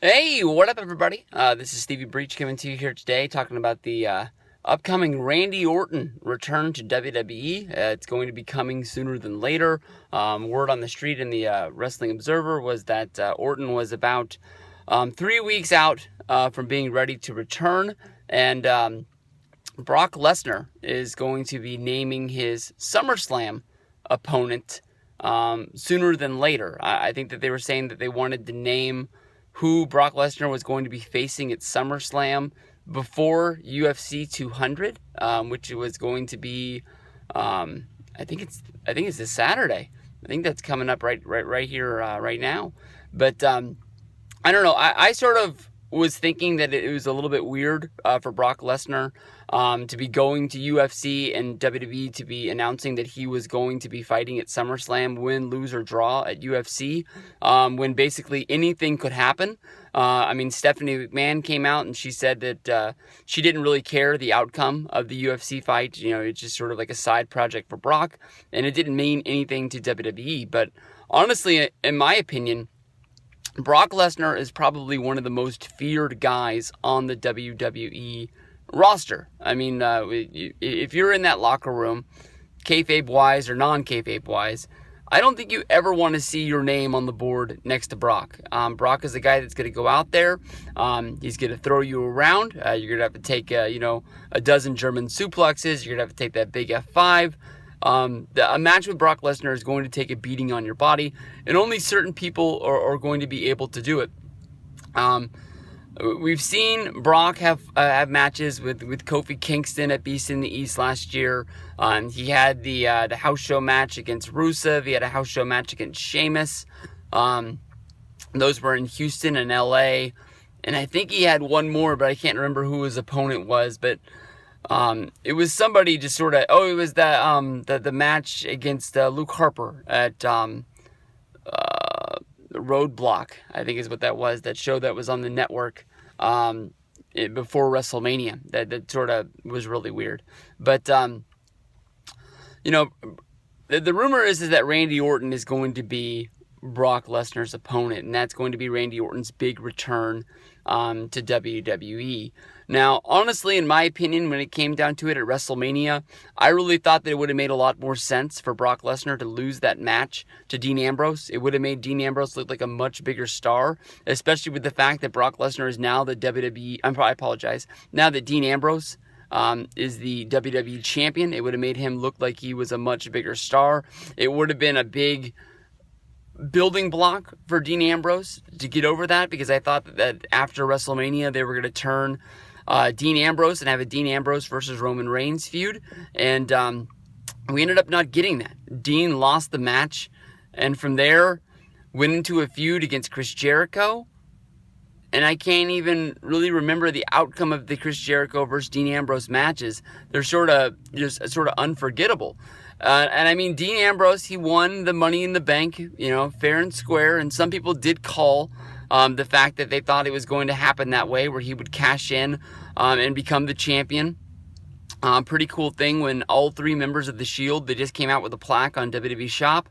Hey, what up, everybody? This is Stevie Breach coming to you here today, talking about the upcoming Randy Orton return to WWE. It's going to be coming sooner than later. Word on the street in the Wrestling Observer was that Orton was about 3 weeks out from being ready to return, and Brock Lesnar is going to be naming his SummerSlam opponent sooner than later. I think that they were saying that they wanted to name who Brock Lesnar was going to be facing at SummerSlam before UFC 200, which was going to be, I think it's this Saturday. I think that's coming up right here, right now. But I don't know. I sort of was thinking that it was a little bit weird for Brock Lesnar to be going to UFC and WWE to be announcing that he was going to be fighting at SummerSlam, win, lose, or draw at UFC, when basically anything could happen. I mean, Stephanie McMahon came out and she said that she didn't really care the outcome of the UFC fight. You know, it's just sort of like a side project for Brock, and it didn't mean anything to WWE. But honestly, in my opinion, Brock Lesnar is probably one of the most feared guys on the WWE roster. I mean, if you're in that locker room, kayfabe-wise or non-kayfabe-wise, I don't think you ever want to see your name on the board next to Brock. Brock is the guy that's going to go out there. He's going to throw you around. You're going to have to take, a dozen German suplexes. You're going to have to take that big F5. A match with Brock Lesnar is going to take a beating on your body, and only certain people are going to be able to do it. We've seen Brock have matches with Kofi Kingston at Beast in the East last year. He had the house show match against Rusev. He had a house show match against Sheamus. Those were in Houston and LA. And I think he had one more, but I can't remember who his opponent was. But it was somebody just sort of... Oh, it was the match against Luke Harper at Roadblock, I think is what that was. That show that was on the network before WrestleMania. That sort of was really weird. But, the rumor is that Randy Orton is going to be Brock Lesnar's opponent, and that's going to be Randy Orton's big return to WWE. Now, honestly, in my opinion, when it came down to it at WrestleMania, I really thought that it would have made a lot more sense for Brock Lesnar to lose that match to Dean Ambrose. It would have made Dean Ambrose look like a much bigger star, especially with the fact that Brock Lesnar is now the WWE... I apologize. Now that Dean Ambrose is the WWE champion, it would have made him look like he was a much bigger star. It would have been a big building block for Dean Ambrose to get over that, because I thought that after WrestleMania they were going to turn Dean Ambrose and have a Dean Ambrose versus Roman Reigns feud, and we ended up not getting that. Dean lost the match, and from there went into a feud against Chris Jericho, and I can't even really remember the outcome of the Chris Jericho versus Dean Ambrose matches. They're sort of unforgettable. And I mean, Dean Ambrose, he won the Money in the Bank, fair and square. And some people did call the fact that they thought it was going to happen that way, where he would cash in and become the champion. Pretty cool thing when all three members of the Shield, they just came out with a plaque on WWE Shop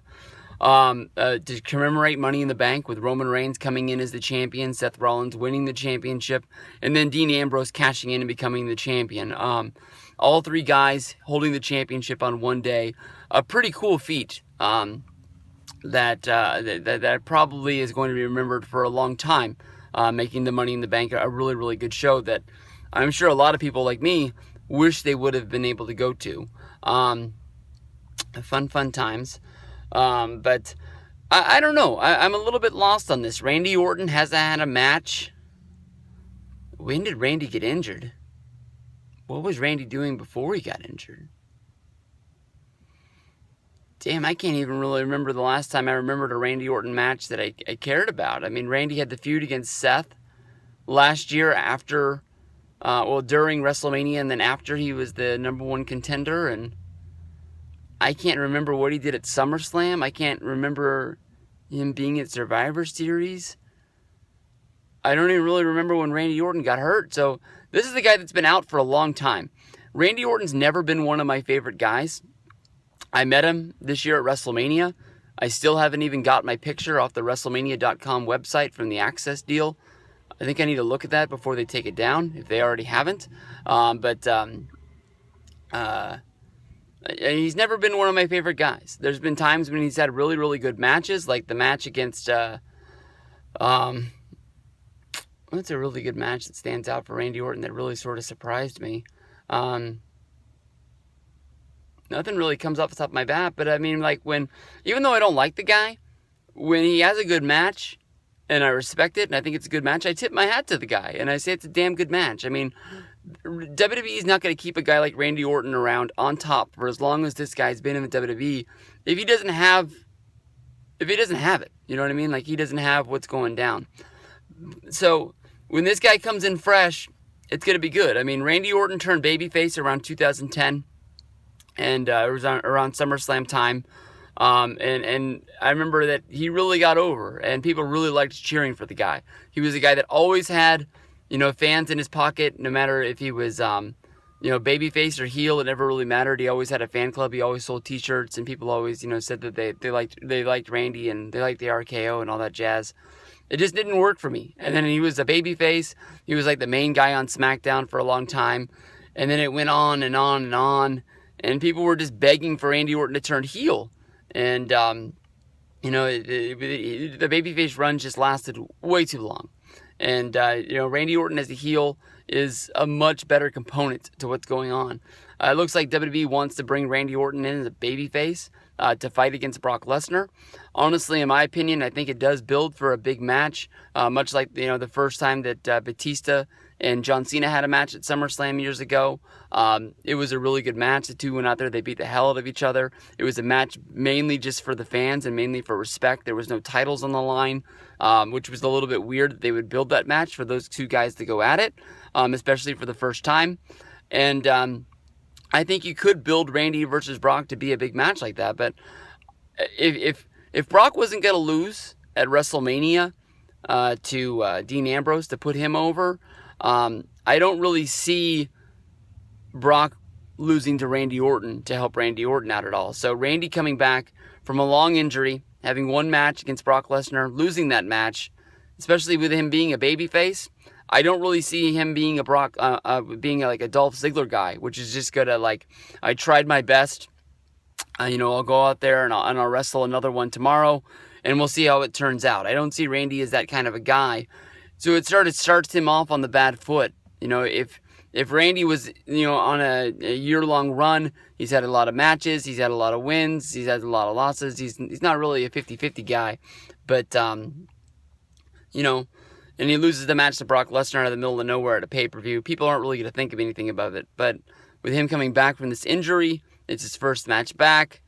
to commemorate Money in the Bank, with Roman Reigns coming in as the champion, Seth Rollins winning the championship, and then Dean Ambrose cashing in and becoming the champion. All three guys holding the championship on one day. A pretty cool feat that probably is going to be remembered for a long time, making the Money in the Bank a really, really good show that I'm sure a lot of people like me wish they would have been able to go to. Fun times. But I don't know. I'm a little bit lost on this. Randy Orton hasn't had a match. When did Randy get injured? What was Randy doing before he got injured? Damn, I can't even really remember the last time I remembered a Randy Orton match that I cared about. I mean, Randy had the feud against Seth last year after, during WrestleMania, and then after he was the number one contender, and I can't remember what he did at SummerSlam. I can't remember him being at Survivor Series. I don't even really remember when Randy Orton got hurt, so this is the guy that's been out for a long time. Randy Orton's never been one of my favorite guys. I met him this year at WrestleMania. I still haven't even got my picture off the WrestleMania.com website from the Access deal. I think I need to look at that before they take it down, if they already haven't. He's never been one of my favorite guys. There's been times when he's had really, really good matches, like the match against, what's a really good match that stands out for Randy Orton that really sort of surprised me? Nothing really comes off the top of my bat, but I mean, like, even though I don't like the guy, when he has a good match, and I respect it, and I think it's a good match, I tip my hat to the guy, and I say it's a damn good match. I mean, WWE is not going to keep a guy like Randy Orton around on top for as long as this guy's been in the WWE if he doesn't have it. You know what I mean? Like, he doesn't have what's going down. So, when this guy comes in fresh, it's going to be good. I mean, Randy Orton turned babyface around 2010, and it was around SummerSlam time. And I remember that he really got over, and people really liked cheering for the guy. He was a guy that always had, fans in his pocket, no matter if he was, babyface or heel. It never really mattered. He always had a fan club. He always sold T-shirts, and people always, said that they liked Randy and they liked the RKO and all that jazz. It just didn't work for me. And then he was a babyface. He was like the main guy on SmackDown for a long time, and then it went on and on and on, and people were just begging for Randy Orton to turn heel. And, the babyface run just lasted way too long. And, Randy Orton as a heel is a much better component to what's going on. It looks like WWE wants to bring Randy Orton in as a babyface to fight against Brock Lesnar. Honestly, in my opinion, I think it does build for a big match, much like, the first time that Batista and John Cena had a match at SummerSlam years ago. It was a really good match. The two went out there. They beat the hell out of each other. It was a match mainly just for the fans and mainly for respect. There was no titles on the line, which was a little bit weird that they would build that match for those two guys to go at it, especially for the first time. And I think you could build Randy versus Brock to be a big match like that. But if Brock wasn't going to lose at WrestleMania to Dean Ambrose to put him over, I don't really see Brock losing to Randy Orton to help Randy Orton out at all. So Randy coming back from a long injury, having one match against Brock Lesnar, losing that match, especially with him being a babyface, I don't really see him being being like a Dolph Ziggler guy, which is just gonna I tried my best. I'll go out there and I'll wrestle another one tomorrow, and we'll see how it turns out. I don't see Randy as that kind of a guy. So it starts him off on the bad foot. If Randy was, on a year-long run, he's had a lot of matches, he's had a lot of wins, he's had a lot of losses. He's not really a 50-50 guy, but and he loses the match to Brock Lesnar out of the middle of nowhere at a pay-per-view. People aren't really going to think of anything about it. But with him coming back from this injury, it's his first match back,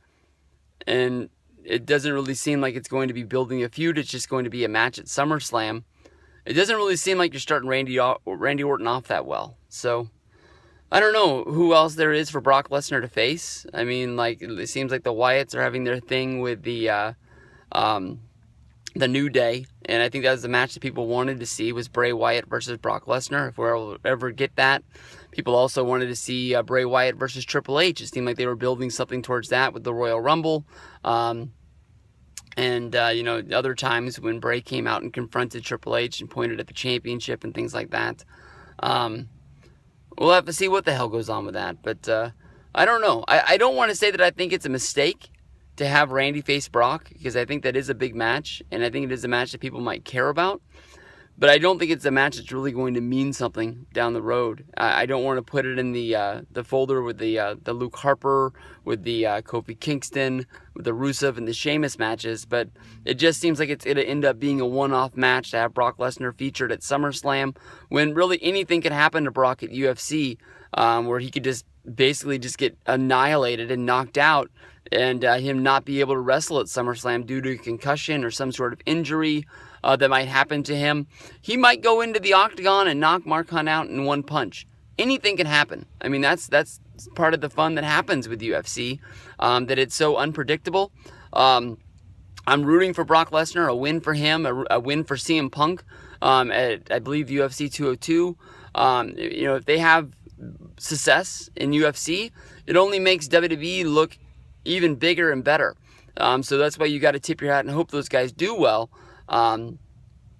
and it doesn't really seem like it's going to be building a feud. It's just going to be a match at SummerSlam. It doesn't really seem like you're starting Randy Orton off that well. So, I don't know who else there is for Brock Lesnar to face. I mean, it seems like the Wyatts are having their thing with the New Day. And I think that was the match that people wanted to see, was Bray Wyatt versus Brock Lesnar. If we'll ever get that. People also wanted to see Bray Wyatt versus Triple H. It seemed like they were building something towards that with the Royal Rumble. And other times when Bray came out and confronted Triple H and pointed at the championship and things like that. We'll have to see what the hell goes on with that. But I don't know. I don't want to say that I think it's a mistake to have Randy face Brock, because I think that is a big match, and I think it is a match that people might care about. But I don't think it's a match that's really going to mean something down the road. I don't want to put it in the folder with the Luke Harper, with the Kofi Kingston, with the Rusev and the Sheamus matches, but it just seems like it's going to end up being a one-off match to have Brock Lesnar featured at SummerSlam, when really anything could happen to Brock at UFC, where he could just basically just get annihilated and knocked out, and him not be able to wrestle at SummerSlam due to concussion or some sort of injury that might happen to him. He might go into the octagon and knock Mark Hunt out in one punch. Anything can happen. I mean, that's part of the fun that happens with UFC, that it's so unpredictable. I'm rooting for Brock Lesnar, a win for him, a win for CM Punk at, I believe, UFC 202. If they have success in UFC, it only makes WWE look even bigger and better. So that's why you got to tip your hat and hope those guys do well.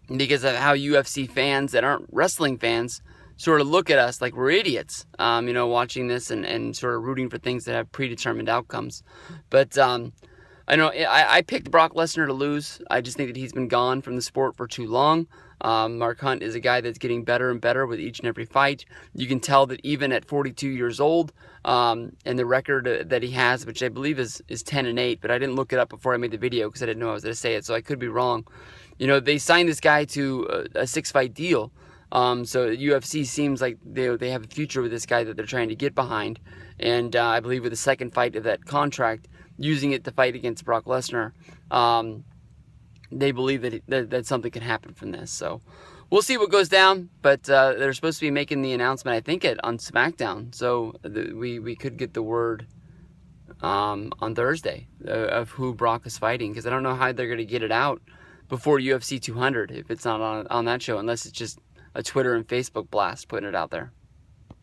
because of how UFC fans that aren't wrestling fans sort of look at us like we're idiots, watching this and sort of rooting for things that have predetermined outcomes. But I know I picked Brock Lesnar to lose. I just think that he's been gone from the sport for too long. Mark Hunt is a guy that's getting better and better with each and every fight. You can tell that even at 42 years old, and the record that he has, which I believe is 10-8, but I didn't look it up before I made the video because I didn't know I was going to say it, so I could be wrong. They signed this guy to a 6-fight deal. So UFC seems like they have a future with this guy that they're trying to get behind. And I believe with the second fight of that contract, using it to fight against Brock Lesnar, they believe that something can happen from this. So we'll see what goes down. But they're supposed to be making the announcement, I think, on SmackDown. So we could get the word on Thursday of who Brock is fighting, because I don't know how they're going to get it out before UFC 200 if it's not on that show, unless it's just a Twitter and Facebook blast putting it out there.